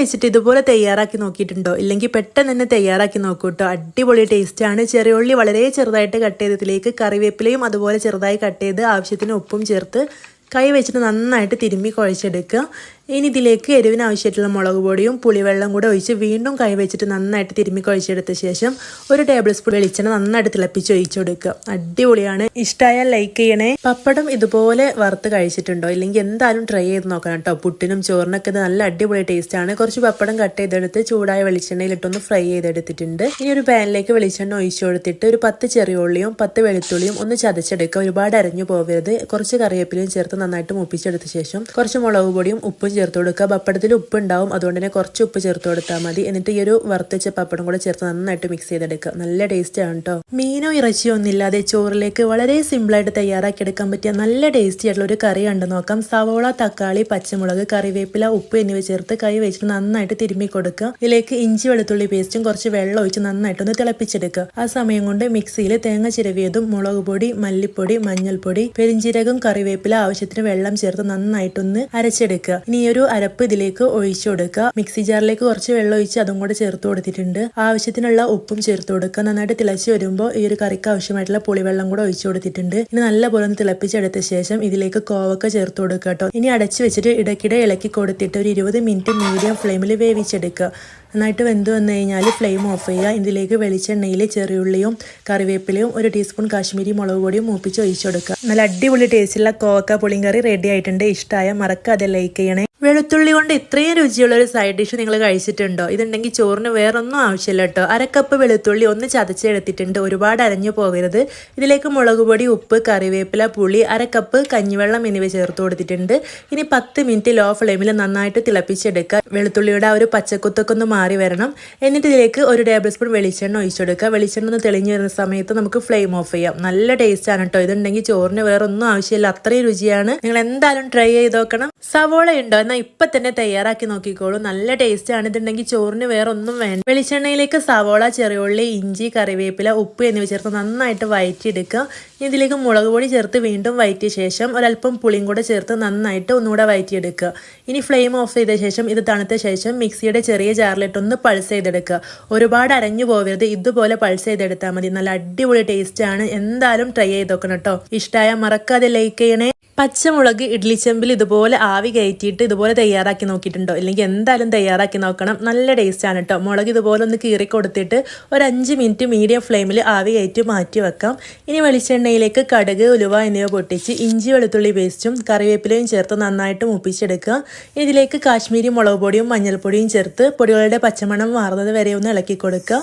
വെച്ചിട്ട് ഇതുപോലെ തയ്യാറാക്കി നോക്കിയിട്ടുണ്ടോ? ഇല്ലെങ്കിൽ പെട്ടെന്ന് തന്നെ തയ്യാറാക്കി നോക്കൂ കേട്ടോ. അടിപൊളി ടേസ്റ്റാണ്. ചെറിയ ഉള്ളി വളരെ ചെറുതായിട്ട് കട്ട് ചെയ്തതിലേക്ക് കറിവേപ്പിലയും അതുപോലെ ചെറുതായി കട്ട് ചെയ്ത് ആവശ്യത്തിന് ഉപ്പും ചേർത്ത് കൈ വെച്ചിട്ട് നന്നായിട്ട് തിരുമ്മി കുഴച്ചെടുക്കുക. ഇനി ഇതിലേക്ക് എരിവിന് ആവശ്യമായിട്ടുള്ള മുളക് പൊടിയും പുളിവെള്ളം കൂടെ ഒഴിച്ച് വീണ്ടും കൈ വെച്ചിട്ട് നന്നായിട്ട് തിരുമ്മി കുഴച്ചെടുത്ത ശേഷം 1 ടേബിൾ സ്പൂൺ വെളിച്ചെണ്ണ നന്നായിട്ട് തിളപ്പിച്ച് ഒഴിച്ചു കൊടുക്കുക. അടിപൊളിയാണ്. ഇഷ്ടമായാൽ ലൈക്ക് ചെയ്യണേ. പപ്പടം ഇതുപോലെ വറുത്ത് കഴിച്ചിട്ടുണ്ടോ? ഇല്ലെങ്കിൽ എന്തായാലും ട്രൈ ചെയ്ത് നോക്കണം കേട്ടോ. പുട്ടിനും ചോറിനൊക്കെ ഇത് നല്ല അടിപൊളി ടേസ്റ്റാണ്. കുറച്ച് പപ്പടം കട്ട് ചെയ്തെടുത്ത് ചൂടായ വെളിച്ചെണ്ണയിലിട്ടൊന്ന് ഫ്രൈ ചെയ്തെടുത്തിട്ടുണ്ട്. ഇനി ഒരു പാനിലേക്ക് വെളിച്ചെണ്ണ ഒഴിച്ചു കൊടുത്തിട്ട് ഒരു 10 ചെറിയ ഉള്ളിയും 10 വെളുത്തുള്ളിയും ഒന്ന് ചതച്ചെടുക്കുക. ഒരുപാട് അരഞ്ഞു പോകരുത്. കുറച്ച് കറിവേപ്പിലയും ചേർത്ത് നന്നായിട്ട് മൂപ്പിച്ചെടുത്ത ശേഷം കുറച്ച് മുളക് പൊടിയും ഉപ്പും ചേർത്ത് കൊടുക്കുക. പപ്പടത്തിൽ ഉപ്പ് ഉണ്ടാവും, അതുകൊണ്ട് തന്നെ കുറച്ച് ഉപ്പ് ചേർത്ത് കൊടുത്താൽ മതി. എന്നിട്ട് ഈ ഒരു വറുത്തച്ച പപ്പടം കൂടെ ചേർത്ത് നന്നായിട്ട് മിക്സ് ചെയ്തെടുക്കുക. നല്ല ടേസ്റ്റ് ആണ് കേട്ടോ. മീനോ ഇറച്ചിയോ ഒന്നും ഇല്ലാതെ ചോറിലേക്ക് വളരെ സിമ്പിളായിട്ട് തയ്യാറാക്കി എടുക്കാൻ പറ്റിയ നല്ല ടേസ്റ്റി ആയിട്ടുള്ള ഒരു കറി കണ്ടു നോക്കാം. സവോള, തക്കാളി, പച്ചമുളക്, കറിവേപ്പില, ഉപ്പ് എന്നിവ ചേർത്ത് കൈ വെച്ചിട്ട് നന്നായിട്ട് തിരുമ്മി കൊടുക്കുക. ഇതിലേക്ക് ഇഞ്ചി വെളുത്തുള്ളി പേസ്റ്റും കുറച്ച് വെള്ളം ഒഴിച്ച് നന്നായിട്ടൊന്ന് തിളപ്പിച്ചെടുക്കുക. ആ സമയം കൊണ്ട് മിക്സിയിൽ തേങ്ങ ചിരവിയതും മുളക് പൊടി, മല്ലിപ്പൊടി, മഞ്ഞൾപ്പൊടി, പെരിഞ്ചീരകം, കറിവേപ്പില ആവശ്യത്തിന് വെള്ളം ചേർത്ത് നന്നായിട്ടൊന്ന് അരച്ചെടുക്കുക. ഇനി ഈ ഒരു അരപ്പ് ഇതിലേക്ക് ഒഴിച്ചു കൊടുക്കുക. മിക്സി ജാറിലേക്ക് കുറച്ച് വെള്ളം ഒഴിച്ച് അതും കൂടെ ചേർത്ത് കൊടുത്തിട്ടുണ്ട്. ആവശ്യത്തിനുള്ള ഉപ്പും ചേർത്ത് കൊടുക്കുക. നന്നായിട്ട് തിളച്ച് വരുമ്പോൾ ഈ ഒരു കറിക്ക് ആവശ്യമായിട്ടുള്ള പുളിവെള്ളം കൂടെ ഒഴിച്ചു കൊടുത്തിട്ടുണ്ട്. ഇനി നല്ലപോലെ ഒന്ന് തിളപ്പിച്ചെടുത്ത ശേഷം ഇതിലേക്ക് കോവക്ക ചേർത്ത് കൊടുക്കുക കേട്ടോ. ഇനി അടച്ചു വെച്ചിട്ട് ഇടയ്ക്കിടെ ഇളക്കി കൊടുത്തിട്ട് ഒരു 20 മിനിറ്റ് മീഡിയം ഫ്ലെയിമിൽ വേവിച്ചെടുക്കുക. നന്നായിട്ട് വെന്ത് വന്നു കഴിഞ്ഞാൽ ഫ്ലെയിം ഓഫ് ചെയ്യുക. ഇതിലേക്ക് വെളിച്ചെണ്ണയിൽ ചെറിയുള്ളിയും കറിവേപ്പിലയും 1 ടീസ്പൂൺ കാശ്മീരി മുളക് പൊടിയും മൂപ്പിച്ച് ഒഴിച്ചു കൊടുക്കുക. നല്ല അടിപൊളി ടേസ്റ്റുള്ള കോവക്ക പുളിങ്കറി റെഡി ആയിട്ടുണ്ട്. ഇഷ്ടമായ മറക്കാതെ ലൈക്ക് ചെയ്യണേ. വെളുത്തുള്ളി കൊണ്ട് ഇത്രയും രുചിയുള്ള ഒരു സൈഡ് ഡിഷ് നിങ്ങൾ കഴിച്ചിട്ടുണ്ടോ? ഇതുണ്ടെങ്കിൽ ചോറിന് വേറൊന്നും ആവശ്യമില്ല കേട്ടോ. 1 കപ്പ് വെളുത്തുള്ളി ഒന്ന് ചതച്ചെടുത്തിട്ടുണ്ട്. ഒരുപാട് അരഞ്ഞു പോകരുത്. ഇതിലേക്ക് മുളക് പൊടി, ഉപ്പ്, കറിവേപ്പില, പുളി, 1 കപ്പ് കഞ്ഞിവെള്ളം എന്നിവ ചേർത്ത് കൊടുത്തിട്ടുണ്ട്. ഇനി 10 മിനിറ്റ് ലോ ഫ്ലെയിമിൽ നന്നായിട്ട് തിളപ്പിച്ചെടുക്കുക. വെളുത്തുള്ളിയുടെ ആ ഒരു പച്ചക്കുത്തൊക്കെ ഒന്ന് മാറി വരണം. എന്നിട്ട് ഇതിലേക്ക് 1 ടേബിൾ സ്പൂൺ വെളിച്ചെണ്ണ ഒഴിച്ചെടുക്കുക. വെളിച്ചെണ്ണ ഒന്ന് തെളിഞ്ഞു വരുന്ന സമയത്ത് നമുക്ക് ഫ്ലെയിം ഓഫ് ചെയ്യാം. നല്ല ടേസ്റ്റ് ആണ് കേട്ടോ. ഇതുണ്ടെങ്കിൽ ചോറിന് വേറൊന്നും ആവശ്യമില്ല. അത്രയും രുചിയാണ്. നിങ്ങൾ എന്തായാലും ട്രൈ ചെയ്ത് നോക്കണം. സവോള ഉണ്ടോ? എന്നാൽ ഇപ്പൊ തന്നെ തയ്യാറാക്കി നോക്കിക്കോളൂ. നല്ല ടേസ്റ്റ് ആണ്. ഇതുണ്ടെങ്കിൽ ചോറിന് വേറെ ഒന്നും വേണ്ട. വെളിച്ചെണ്ണയിലേക്ക് സവോള, ചെറിയുള്ളി, ഇഞ്ചി, കറിവേപ്പില, ഉപ്പ് എന്നിവ ചേർത്ത് നന്നായിട്ട് വഴറ്റിയെടുക്കുക. ഇതിലേക്ക് മുളക് പൊടി ചേർത്ത് വീണ്ടും വഴറ്റിയ ശേഷം ഒരല്പം പുളിയും കൂടെ ചേർത്ത് നന്നായിട്ട് ഒന്നുകൂടെ വഴറ്റിയെടുക്കുക. ഇനി ഫ്ലെയിം ഓഫ് ചെയ്ത ശേഷം ഇത് തണുത്ത ശേഷം മിക്സിയുടെ ചെറിയ ജാറിലിട്ടൊന്ന് പൾസ് ചെയ്തെടുക്കുക. ഒരുപാട് അരഞ്ഞു പോകരുത്. ഇതുപോലെ പൾസ് ചെയ്തെടുത്താൽ മതി. നല്ല അടിപൊളി ടേസ്റ്റ് ആണ്. എന്തായാലും ട്രൈ ചെയ്ത് നോക്കണം കേട്ടോ. ഇഷ്ടമായ മറക്കാതെ ലൈക്ക് ചെയ്യണേ. പച്ചമുളക് ഇഡ്ലിച്ചെമ്പിൽ ഇതുപോലെ ആവി കയറ്റിയിട്ട് ഇതുപോലെ തയ്യാറാക്കി നോക്കിയിട്ടുണ്ടോ? ഇല്ലെങ്കിൽ എന്തായാലും തയ്യാറാക്കി നോക്കണം. നല്ല ടേസ്റ്റ് ആണ് കേട്ടോ. മുളക് ഇതുപോലെ ഒന്ന് കീറി കൊടുത്തിട്ട് ഒരു 5 മിനിറ്റ് മീഡിയം ഫ്ലെയിമിൽ ആവി കയറ്റി മാറ്റി വെക്കാം. ഇനി വെളിച്ചെണ്ണയിലേക്ക് കടുക്, ഉലുവ എന്നിവ പൊട്ടിച്ച് ഇഞ്ചി വെളുത്തുള്ളി പേസ്റ്റും കറിവേപ്പിലയും ചേർത്ത് നന്നായിട്ട് മൂപ്പിച്ചെടുക്കുക. ഇതിലേക്ക് കാശ്മീരി മുളക് പൊടിയും മഞ്ഞൾപ്പൊടിയും ചേർത്ത് പൊടികളുടെ പച്ചമണം മാറുന്നത് വരെ ഒന്ന് ഇളക്കി കൊടുക്കുക.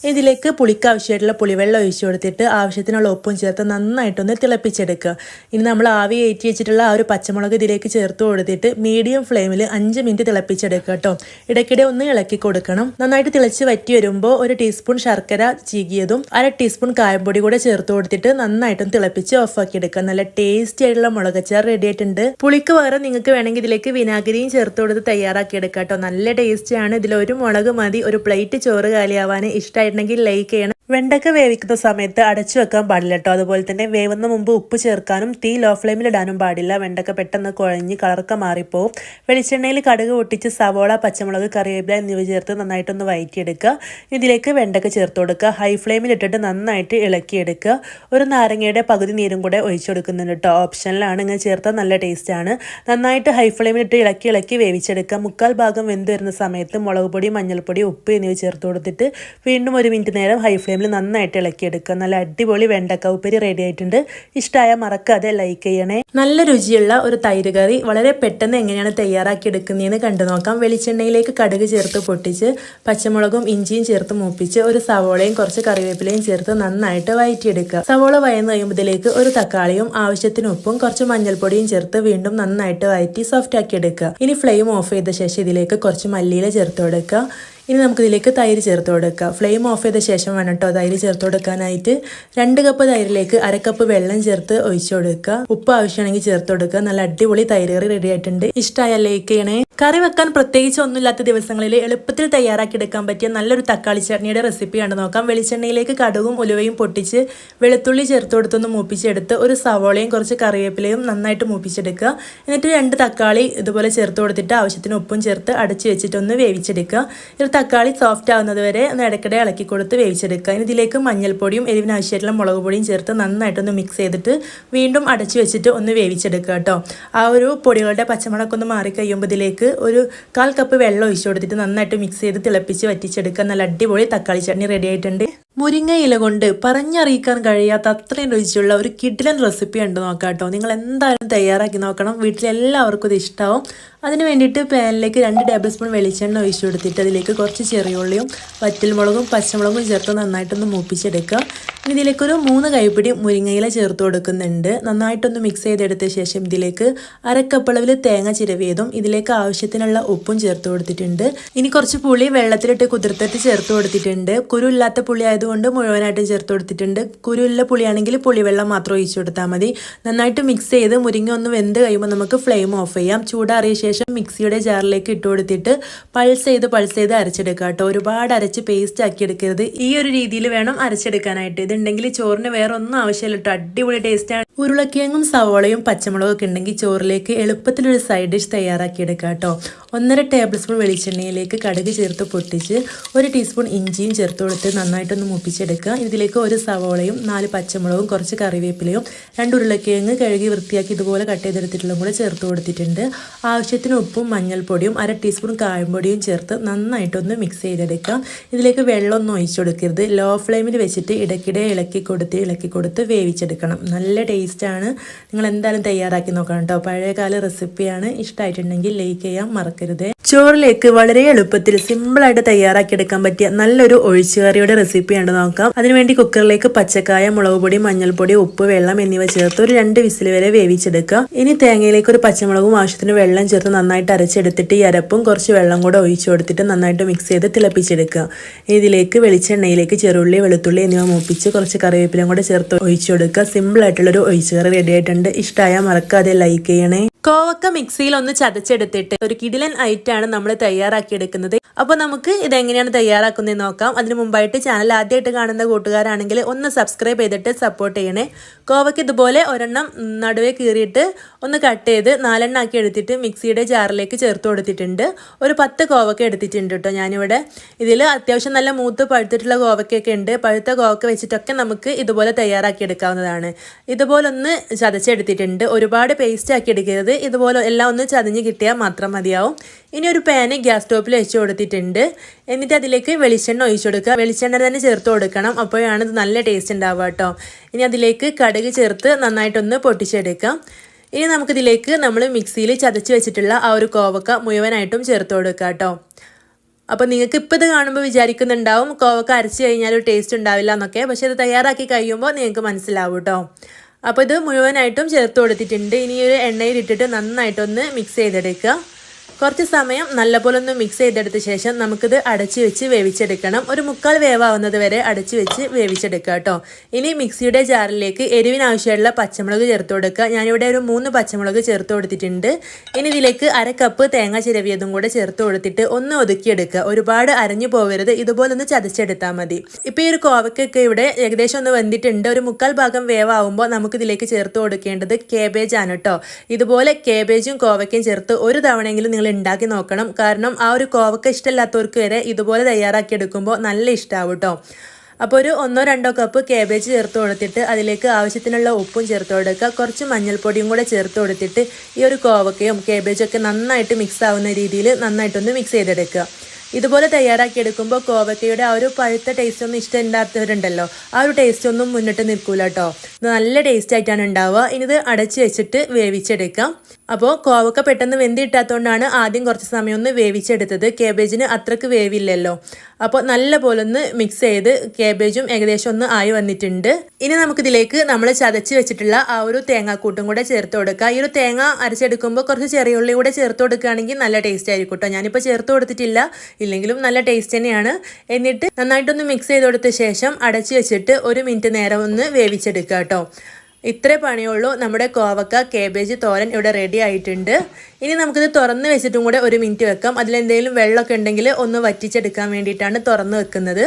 ഇതിലേക്ക് പുളിക്ക് ആവശ്യമായിട്ടുള്ള പുളിവെള്ളം ഒഴിച്ചു കൊടുത്തിട്ട് ആവശ്യത്തിനുള്ള ഉപ്പും ചേർത്ത് നന്നായിട്ടൊന്ന് തിളപ്പിച്ചെടുക്കുക. ഇനി നമ്മൾ ആവി കയറ്റി വെച്ചിട്ടുള്ള ആ ഒരു പച്ചമുളക് ഇതിലേക്ക് ചേർത്ത് കൊടുത്തിട്ട് മീഡിയം ഫ്ലെയിമിൽ 5 മിനിറ്റ് തിളപ്പിച്ചെടുക്കുക കേട്ടോ. ഇടയ്ക്കിടെ ഒന്ന് ഇളക്കി കൊടുക്കണം. നന്നായിട്ട് തിളച്ച് വറ്റി വരുമ്പോൾ 1 ടീസ്പൂൺ ശർക്കര ചീകിയതും 1/2 ടീസ്പൂൺ കായപ്പൊടി കൂടെ ചേർത്ത് കൊടുത്തിട്ട് നന്നായിട്ടും തിളപ്പിച്ച് ഓഫാക്കി എടുക്കുക. നല്ല ടേസ്റ്റി ആയിട്ടുള്ള മുളകച്ചാർ റെഡി ആയിട്ടുണ്ട്. പുളിക്ക് പകരം നിങ്ങൾക്ക് വേണമെങ്കിൽ ഇതിലേക്ക് വിനാഗിരിയും ചേർത്ത് കൊടുത്ത് തയ്യാറാക്കി എടുക്കുക കേട്ടോ. നല്ല ടേസ്റ്റ് ആണ്. ഇതിൽ 1 മുളക് മതി 1 പ്ലേറ്റ് ചോറ് കാലിയാവാൻ. ഇഷ്ടമായിട്ടുണ്ടെങ്കിൽ ലൈക്ക് ചെയ്യണം. വെണ്ടക്ക വേവിക്കുന്ന സമയത്ത് അടച്ചു വെക്കാൻ പാടില്ല കേട്ടോ. അതുപോലെ തന്നെ വേവുന്ന മുമ്പ് ഉപ്പ് ചേർക്കാനും തീ ലോ ഫ്ലെയിമിൽ ഇടാനും പാടില്ല. വെണ്ടക്ക പെട്ടെന്ന് കുഴഞ്ഞ് കളറൊക്കെ മാറിപ്പോവും. വെളിച്ചെണ്ണയിൽ കടുക് പൊട്ടിച്ച് സവോള, പച്ചമുളക്, കറിവേപ്പില എന്നിവ ചേർത്ത് നന്നായിട്ടൊന്ന് വഴറ്റിയെടുക്കുക. ഇതിലേക്ക് വെണ്ടക്ക ചേർത്ത് കൊടുക്കുക. ഹൈ ഫ്ലെയിമിൽ ഇട്ടിട്ട് നന്നായിട്ട് ഇളക്കിയെടുക്കുക. 1 നാരങ്ങയുടെ പകുതി നീരും കൂടെ ഒഴിച്ചു കൊടുക്കുന്നുണ്ട് കേട്ടോ. ഓപ്ഷനിലാണ്. ഇങ്ങനെ ചേർത്താൽ നല്ല ടേസ്റ്റാണ്. നന്നായിട്ട് ഹൈ ഫ്ലെയിമിലിട്ട് ഇളക്കി വേവിച്ചെടുക്കുക. 1/4 ഭാഗം വെന്ത് വരുന്ന സമയത്ത് മുളക് പൊടി, മഞ്ഞൾപ്പൊടി, ഉപ്പ് എന്നിവ ചേർത്ത് കൊടുത്തിട്ട് വീണ്ടും 1 മിനിറ്റ് നേരം ഹൈ ഫ്ലെയിമിൽ നന്നായിട്ട് ഇളക്കിയെടുക്കുക. നല്ല അടിപൊളി വെണ്ടക്ക ഉപ്പേരി റെഡി ആയിട്ടുണ്ട്. ഇഷ്ടമായ മറക്കാതെ ലൈക്ക് ചെയ്യണേ. നല്ല രുചിയുള്ള ഒരു തൈര് കറി വളരെ പെട്ടെന്ന് എങ്ങനെയാണ് തയ്യാറാക്കി എടുക്കുന്നതെന്ന് കണ്ടു നോക്കാം. വെളിച്ചെണ്ണയിലേക്ക് കടുക് ചേർത്ത് പൊട്ടിച്ച് പച്ചമുളകും ഇഞ്ചിയും ചേർത്ത് മൂപ്പിച്ച് 1 സവോളയും കുറച്ച് കറിവേപ്പിലയും ചേർത്ത് നന്നായിട്ട് വഴറ്റിയെടുക്കുക. സവോള വഴന്ന് കഴിയുമ്പോൾ ഇതിലേക്ക് 1 തക്കാളിയും ആവശ്യത്തിന് ഉപ്പും കുറച്ച് മഞ്ഞൾപ്പൊടിയും ചേർത്ത് വീണ്ടും നന്നായിട്ട് വഴറ്റി സോഫ്റ്റ് ആക്കി എടുക്കുക. ഇനി ഫ്ലെയിം ഓഫ് ചെയ്ത ശേഷം ഇതിലേക്ക് കുറച്ച് മല്ലിയില ചേർത്ത് കൊടുക്കുക. ഇനി നമുക്കിതിലേക്ക് തൈര് ചേർത്ത് കൊടുക്കാം. ഫ്ലെയിം ഓഫ് ചെയ്ത ശേഷം വേണം കേട്ടോ തൈര് ചേർത്ത് കൊടുക്കാനായിട്ട്. 2 കപ്പ് തൈരിലേക്ക് 1/2 കപ്പ് വെള്ളം ചേർത്ത് ഒഴിച്ചു കൊടുക്കുക. ഉപ്പ് ആവശ്യമാണെങ്കിൽ ചേർത്ത് കൊടുക്കുക. നല്ല അടിപൊളി തൈര് കറി റെഡി ആയിട്ടുണ്ട്. ഇഷ്ടമായ ലൈക്ക് ചെയ്യണേ. കറി വെക്കാൻ പ്രത്യേകിച്ച് ഒന്നുമില്ലാത്ത ദിവസങ്ങളിൽ എളുപ്പത്തിൽ തയ്യാറാക്കി എടുക്കാൻ പറ്റിയ നല്ലൊരു തക്കാളി ചട്നിയുടെ റെസിപ്പി കണ്ടു നോക്കാം. വെളിച്ചെണ്ണയിലേക്ക് കടുകും ഉലുവയും പൊട്ടിച്ച് വെളുത്തുള്ളി ചേർത്ത് കൊടുത്തൊന്ന് മൂപ്പിച്ചെടുത്ത് ഒരു സവോളയും കുറച്ച് കറിവേപ്പിലയും നന്നായിട്ട് മൂപ്പിച്ചെടുക്കുക. എന്നിട്ട് 2 തക്കാളി ഇതുപോലെ ചേർത്ത് കൊടുത്തിട്ട് ആവശ്യത്തിന് ഉപ്പും ചേർത്ത് അടച്ച് വെച്ചിട്ടൊന്ന് വേവിച്ചെടുക്കുക. ഒരു തക്കാളി സോഫ്റ്റ് ആവുന്നത് വരെ ഒന്ന് ഇടയ്ക്കിടെ ഇളക്കി കൊടുത്ത് വേവിച്ചെടുക്കുക. ഇനി ഇതിലേക്ക് മഞ്ഞൾപ്പൊടിയും എരിവിനാവശ്യമായിട്ടുള്ള മുളക് പൊടിയും ചേർത്ത് നന്നായിട്ടൊന്ന് മിക്സ് ചെയ്തിട്ട് വീണ്ടും അടച്ച് വെച്ചിട്ട് ഒന്ന് വേവിച്ചെടുക്കുക കേട്ടോ. ആ ഒരു പൊടികളുടെ പച്ചമണമൊക്കെ ഒന്ന് മാറി കഴിയുമ്പോൾ ഇതിലേക്ക് ഒരു 1/4 കപ്പ് വെള്ളം ഒഴിച്ചു കൊടുത്തിട്ട് നന്നായിട്ട് മിക്സ് ചെയ്ത് തിളപ്പിച്ച് വറ്റിച്ചെടുക്കുക. നല്ല അടിപൊളി തക്കാളി ചട്നി റെഡി ആയിട്ടുണ്ട്. മുരിങ്ങ ഇല കൊണ്ട് പറഞ്ഞറിയിക്കാൻ കഴിയാത്ത അത്രയും രുചിയുള്ള ഒരു കിഡിലൻ റെസിപ്പി ഉണ്ട് നോക്കാം കേട്ടോ. നിങ്ങൾ എന്തായാലും തയ്യാറാക്കി നോക്കണം. വീട്ടിലെല്ലാവർക്കും ഇത് ഇഷ്ടമാവും. അതിന് വേണ്ടിയിട്ട് പാനിലേക്ക് 2 ടേബിൾ സ്പൂൺ വെളിച്ചെണ്ണ ഒഴിച്ചു കൊടുത്തിട്ട് അതിലേക്ക് കുറച്ച് ചെറിയുള്ളിയും വറ്റൽമുളകും പച്ചമുളകും ചേർത്ത് നന്നായിട്ടൊന്ന് മൂപ്പിച്ചെടുക്കുക. ഇനി ഇതിലേക്കൊരു 3 കൈപ്പിടി മുരിങ്ങയില ചേർത്ത് കൊടുക്കുന്നുണ്ട്. നന്നായിട്ടൊന്ന് മിക്സ് ചെയ്തെടുത്ത ശേഷം ഇതിലേക്ക് 1/2 കപ്പ് അളവിൽ തേങ്ങ ചിരവിയതും ഇതിലേക്ക് ആവശ്യത്തിനുള്ള ഉപ്പും ചേർത്ത് കൊടുത്തിട്ടുണ്ട്. ഇനി കുറച്ച് പുളി വെള്ളത്തിലിട്ട് കുതിർത്തിട്ട് ചേർത്ത് കൊടുത്തിട്ടുണ്ട്. കുരുല്ലാത്ത പുളി ആയതുകൊണ്ട് മുഴുവനായിട്ടും ചേർത്ത് കൊടുത്തിട്ടുണ്ട്. കുരുള്ള പുളിയാണെങ്കിൽ പുളിവെള്ളം മാത്രം ഒഴിച്ചു കൊടുത്താൽ മതി. നന്നായിട്ട് മിക്സ് ചെയ്ത് മുരിങ്ങ ഒന്ന് വെന്ത് കഴിയുമ്പോൾ നമുക്ക് ഫ്ലെയിം ഓഫ് ചെയ്യാം. ചൂടാറിയ ശേഷം മിക്സിയുടെ ജാറിലേക്ക് ഇട്ട് കൊടുത്തിട്ട് പൾസ് ചെയ്ത് അരച്ചെടുക്കുക കേട്ടോ. ഒരുപാട് അരച്ച് പേസ്റ്റ് ആക്കി എടുക്കരുത്. ഈ ഒരു രീതിയിൽ വേണം അരച്ചെടുക്കാനായിട്ട്. ഇതുണ്ടെങ്കിൽ ചോറിന് വേറെ ഒന്നും ആവശ്യമില്ല കേട്ടോ. അടിപൊളി ടേസ്റ്റാണ്. ഉരുളക്കിഴങ്ങും സവോളയും പച്ചമുളകൊക്കെ ഉണ്ടെങ്കിൽ ചോറിലേക്ക് എളുപ്പത്തിലൊരു സൈഡ് ഡിഷ് തയ്യാറാക്കി എടുക്കുക കേട്ടോ. 1.5 ടേബിൾ സ്പൂൺ വെളിച്ചെണ്ണയിലേക്ക് കടുക് ചേർത്ത് പൊട്ടിച്ച് 1 ടീസ്പൂൺ ഇഞ്ചിയും ചേർത്ത് കൊടുത്ത് നന്നായിട്ടൊന്ന് മൂപ്പിച്ചെടുക്കുക. ഇതിലേക്ക് 1 സവോളയും 4 പച്ചമുളകും കുറച്ച് കറിവേപ്പിലയും 2 ഉരുളക്കിഴങ്ങ് കഴുകി വൃത്തിയാക്കി ഇതുപോലെ കട്ട് ചെയ്തെടുത്തിട്ടുള്ളതും കൂടെ ചേർത്ത് കൊടുത്തിട്ടുണ്ട്. ആവശ്യത്തിന് ഉപ്പും മഞ്ഞൾപ്പൊടിയും 1/2 ടീസ്പൂൺ കായംപൊടിയും ചേർത്ത് നന്നായിട്ടൊന്ന് മിക്സ് ചെയ്തെടുക്കാം. ഇതിലേക്ക് വെള്ളമൊന്നും ഒഴിച്ചു കൊടുക്കരുത്. ലോ ഫ്ലെയിമിൽ വെച്ചിട്ട് ഇടയ്ക്കിടെ ഇളക്കി കൊടുത്ത് വേവിച്ചെടുക്കണം. നല്ല ടേസ്റ്റാണ്. നിങ്ങൾ എന്തായാലും തയ്യാറാക്കി നോക്കണം കേട്ടോ. പഴയകാല റെസിപ്പിയാണ്. ഇഷ്ടമായിട്ടുണ്ടെങ്കിൽ ലൈക്ക് ചെയ്യാൻ മറക്കരുത്. ചോറിലേക്ക് വളരെ എളുപ്പത്തിൽ സിമ്പിളായിട്ട് തയ്യാറാക്കിയെടുക്കാൻ പറ്റിയ നല്ലൊരു ഒഴിച്ചുകറിയുടെ റെസിപ്പിയാണ് നോക്കാം. അതിനുവേണ്ടി കുക്കറിലേക്ക് പച്ചക്കായ, മുളക് പൊടി, മഞ്ഞൾപ്പൊടി, ഉപ്പ്, വെള്ളം എന്നിവ ചേർത്ത് ഒരു 2 വിസിൽ വരെ വേവിച്ചെടുക്കുക. ഇനി തേങ്ങയിലേക്ക് ഒരു പച്ചമുളകും ആവശ്യത്തിന് വെള്ളം ചേർത്ത് നന്നായിട്ട് അരച്ചെടുത്തിട്ട് ഈ അരപ്പും കുറച്ച് വെള്ളം കൂടെ ഒഴിച്ചു കൊടുത്തിട്ട് നന്നായിട്ട് മിക്സ് ചെയ്ത് തിളപ്പിച്ചെടുക്കുക. ഇതിലേക്ക് വെളിച്ചെണ്ണയിലേക്ക് ചെറുള്ളി, വെളുത്തുള്ളി എന്നിവ മൂപ്പിച്ച് കുറച്ച് കറിവേപ്പിലും കൂടെ ചേർത്ത് ഒഴിച്ചു കൊടുക്കുക. സിമ്പിൾ ആയിട്ടുള്ളൊരു ഒഴിച്ചുകറി റെഡി ആയിട്ടുണ്ട്. ഇഷ്ടമായ മറക്കാതെ ലൈക്ക് ചെയ്യണേ. കോവക്ക മിക്സിയിൽ ഒന്ന് ചതച്ചെടുത്തിട്ട് ഒരു കിടിലൻ ഐറ്റാണ് നമ്മൾ തയ്യാറാക്കിയെടുക്കുന്നത്. അപ്പോൾ നമുക്ക് ഇതെങ്ങനെയാണ് തയ്യാറാക്കുന്നത് നോക്കാം. അതിന് മുമ്പായിട്ട് ചാനൽ ആദ്യമായിട്ട് കാണുന്ന കൂട്ടുകാരാണെങ്കിൽ ഒന്ന് സബ്സ്ക്രൈബ് ചെയ്തിട്ട് സപ്പോർട്ട് ചെയ്യണേ. കോവയ്ക്ക് ഇതുപോലെ ഒരെണ്ണം നടുവേ കീറിയിട്ട് ഒന്ന് കട്ട് ചെയ്ത് 4 എണ്ണം ആക്കി എടുത്തിട്ട് മിക്സിയുടെ ജാറിലേക്ക് ചേർത്ത് കൊടുത്തിട്ടുണ്ട്. ഒരു 10 കോവക്ക എടുത്തിട്ടുണ്ട് കേട്ടോ ഞാനിവിടെ. ഇതിൽ അത്യാവശ്യം നല്ല മൂത്ത് പഴുത്തിട്ടുള്ള കോവക്കയൊക്കെ ഉണ്ട്. പഴുത്ത കോവക്ക വെച്ചിട്ടൊക്കെ നമുക്ക് ഇതുപോലെ തയ്യാറാക്കി എടുക്കാവുന്നതാണ്. ഇതുപോലെ ഒന്ന് ചതച്ചെടുത്തിട്ടുണ്ട്. ഒരുപാട് പേസ്റ്റ് ആക്കി എടുക്കരുത്. ഇതുപോലെ എല്ലാം ഒന്ന് ചതഞ്ഞ് കിട്ടിയാൽ മാത്രം മതിയാവും. ഇനി ഒരു പാന് ഗ്യാസ് സ്റ്റോപ്പിൽ വെച്ച് കൊടുത്തിട്ടുണ്ട്. എന്നിട്ട് അതിലേക്ക് വെളിച്ചെണ്ണ ഒഴിച്ചു കൊടുക്കുക. വെളിച്ചെണ്ണ തന്നെ ചേർത്ത് കൊടുക്കണം. അപ്പോഴാണ് ഇത് നല്ല ടേസ്റ്റ് ഉണ്ടാവുക കേട്ടോ. ഇനി അതിലേക്ക് കടുക് ചേർത്ത് നന്നായിട്ടൊന്ന് പൊട്ടിച്ചെടുക്കാം. ഇനി നമുക്കിതിലേക്ക് നമ്മൾ മിക്സിയിൽ ചതച്ച് വെച്ചിട്ടുള്ള ആ ഒരു കോവക്ക മുഴുവനായിട്ടും ചേർത്ത് കൊടുക്കുക കേട്ടോ. അപ്പോൾ നിങ്ങൾക്ക് ഇപ്പോൾ ഇത് കാണുമ്പോൾ വിചാരിക്കുന്നുണ്ടാവും കോവക്ക അരച്ച് കഴിഞ്ഞാൽ ഒരു ടേസ്റ്റ് ഉണ്ടാവില്ല എന്നൊക്കെ. പക്ഷേ ഇത് തയ്യാറാക്കി കഴിയുമ്പോൾ നിങ്ങൾക്ക് മനസ്സിലാവും കേട്ടോ. അപ്പോൾ ഇത് മുഴുവനായിട്ടും ചേർത്ത് കൊടുത്തിട്ടുണ്ട്. ഇനി ഒരു എണ്ണയിലിട്ടിട്ട് നന്നായിട്ടൊന്ന് മിക്സ് ചെയ്തെടുക്കുക. കുറച്ച് സമയം നല്ലപോലെ ഒന്ന് മിക്സ് ചെയ്തെടുത്ത ശേഷം നമുക്കിത് അടച്ചു വെച്ച് വേവിച്ചെടുക്കണം. ഒരു 1/4 വേവാവുന്നത് വരെ അടച്ചു വെച്ച് വേവിച്ചെടുക്കുക കേട്ടോ. ഇനി മിക്സിയുടെ ജാറിലേക്ക് എരിവിനാവശ്യമുള്ള പച്ചമുളക് ചേർത്ത് കൊടുക്കുക. ഞാനിവിടെ ഒരു 3 പച്ചമുളക് ചേർത്ത് കൊടുത്തിട്ടുണ്ട്. ഇനി ഇതിലേക്ക് 1/2 കപ്പ് തേങ്ങ ചിരവിയതും കൂടെ ചേർത്ത് കൊടുത്തിട്ട് ഒന്ന് ഒതുക്കിയെടുക്കുക. ഒരുപാട് അരഞ്ഞു പോകരുത്. ഇതുപോലെ ഒന്ന് ചതച്ചെടുത്താൽ മതി. ഇപ്പോൾ ഈ ഒരു കോവയ്ക്കൊക്കെ ഇവിടെ ഏകദേശം ഒന്ന് വെന്തിട്ടുണ്ട്. ഒരു 1/4 ഭാഗം വേവാകുമ്പോൾ നമുക്കിതിലേക്ക് ചേർത്ത് കൊടുക്കേണ്ടത് കേബേജ് ആണ് കേട്ടോ. ഇതുപോലെ കേബേജും കോവയ്ക്കും ചേർത്ത് ഒരു തവണയെങ്കിലും നിങ്ങൾ ഉണ്ടാക്കി നോക്കണം. കാരണം ആ ഒരു കോവക്ക ഇഷ്ടമില്ലാത്തവർക്ക് വരെ ഇതുപോലെ തയ്യാറാക്കി എടുക്കുമ്പോൾ നല്ല ഇഷ്ടമാവും കേട്ടോ. അപ്പോൾ ഒരു 1-2 കപ്പ് കേബേജ് ചേർത്ത് കൊടുത്തിട്ട് അതിലേക്ക് ആവശ്യത്തിനുള്ള ഉപ്പും ചേർത്ത് കൊടുക്കുക. കുറച്ച് മഞ്ഞൾപ്പൊടിയും കൂടെ ചേർത്ത് കൊടുത്തിട്ട് ഈ ഒരു കോവക്കയും കേബേജൊക്കെ നന്നായിട്ട് മിക്സ് ആവുന്ന രീതിയിൽ നന്നായിട്ടൊന്ന് മിക്സ് ചെയ്തെടുക്കുക. ഇതുപോലെ തയ്യാറാക്കിയെടുക്കുമ്പോൾ കോവക്കയുടെ ആ ഒരു പഴുത്ത ടേസ്റ്റ് ഒന്നും ഇഷ്ടമില്ലാത്തവരുണ്ടല്ലോ, ആ ഒരു ടേസ്റ്റ് ഒന്നും മുന്നിട്ട് നിൽക്കൂല കേട്ടോ. ഇത് നല്ല ടേസ്റ്റ് ആയിട്ടാണ് ഉണ്ടാവുക. ഇനി ഇത് അടച്ച് വെച്ചിട്ട് വേവിച്ചെടുക്കാം. അപ്പോൾ കോവക്ക പെട്ടെന്ന് വെന്ത് കിട്ടാത്തതുകൊണ്ടാണ് ആദ്യം കുറച്ച് സമയം ഒന്ന് വേവിച്ചെടുത്തത്. കേബേജിന് അത്രക്ക് വേവില്ലല്ലോ. അപ്പോൾ നല്ല പോലെ ഒന്ന് മിക്സ് ചെയ്ത് കേബേജും ഏകദേശം ഒന്ന് ആയി വന്നിട്ടുണ്ട്. ഇനി നമുക്കിതിലേക്ക് നമ്മൾ ചതച്ച് വെച്ചിട്ടുള്ള ആ ഒരു തേങ്ങാക്കൂട്ടും കൂടെ ചേർത്ത് കൊടുക്കുക. ഈ ഒരു തേങ്ങ അരച്ചെടുക്കുമ്പോൾ കുറച്ച് ചെറിയ ഉള്ളി കൂടെ ചേർത്ത് കൊടുക്കുകയാണെങ്കിൽ നല്ല ടേസ്റ്റ് ആയിരിക്കും കേട്ടോ. ഞാനിപ്പോൾ ചേർത്ത് കൊടുത്തിട്ടില്ല, ഇല്ലെങ്കിലും നല്ല ടേസ്റ്റ് തന്നെയാണ്. എന്നിട്ട് നന്നായിട്ടൊന്ന് മിക്സ് ചെയ്ത് കൊടുത്ത ശേഷം അടച്ച് വെച്ചിട്ട് 1 മിനിറ്റ് നേരം ഒന്ന് വേവിച്ചെടുക്കുക കേട്ടോ. ഇത്രേ പണിയുള്ളൂ. നമ്മുടെ കോവക്ക കേബേജ് തോരൻ ഇവിടെ റെഡി ആയിട്ടുണ്ട്. ഇനി നമുക്കിത് തുറന്ന് വെച്ചിട്ടും കൂടെ 1 മിനിറ്റ് വെക്കാം. അതിലെന്തെങ്കിലും വെള്ളമൊക്കെ ഉണ്ടെങ്കിൽ ഒന്ന് വറ്റിച്ചെടുക്കാൻ വേണ്ടിയിട്ടാണ് തുറന്ന് വെക്കുന്നത്.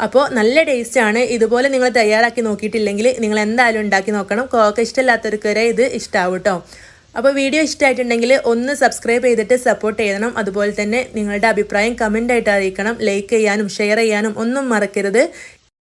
അപ്പോൾ നല്ല ടേസ്റ്റാണ്. ഇതുപോലെ നിങ്ങൾ തയ്യാറാക്കി നോക്കിയിട്ടില്ലെങ്കിൽ നിങ്ങൾ എന്തായാലും ഉണ്ടാക്കി നോക്കണം. കോവക്ക ഇഷ്ടമില്ലാത്തവർക്ക് വരെ ഇത് ഇഷ്ടമാവും കേട്ടോ. അപ്പോൾ വീഡിയോ ഇഷ്ടമായിട്ടുണ്ടെങ്കിൽ ഒന്ന് സബ്സ്ക്രൈബ് ചെയ്തിട്ട് സപ്പോർട്ട് ചെയ്യണം. അതുപോലെ തന്നെ നിങ്ങളുടെ അഭിപ്രായം കമൻ്റായിട്ട് അറിയിക്കണം. ലൈക്ക് ചെയ്യാനും ഷെയർ ചെയ്യാനും ഒന്നും മറക്കരുത്.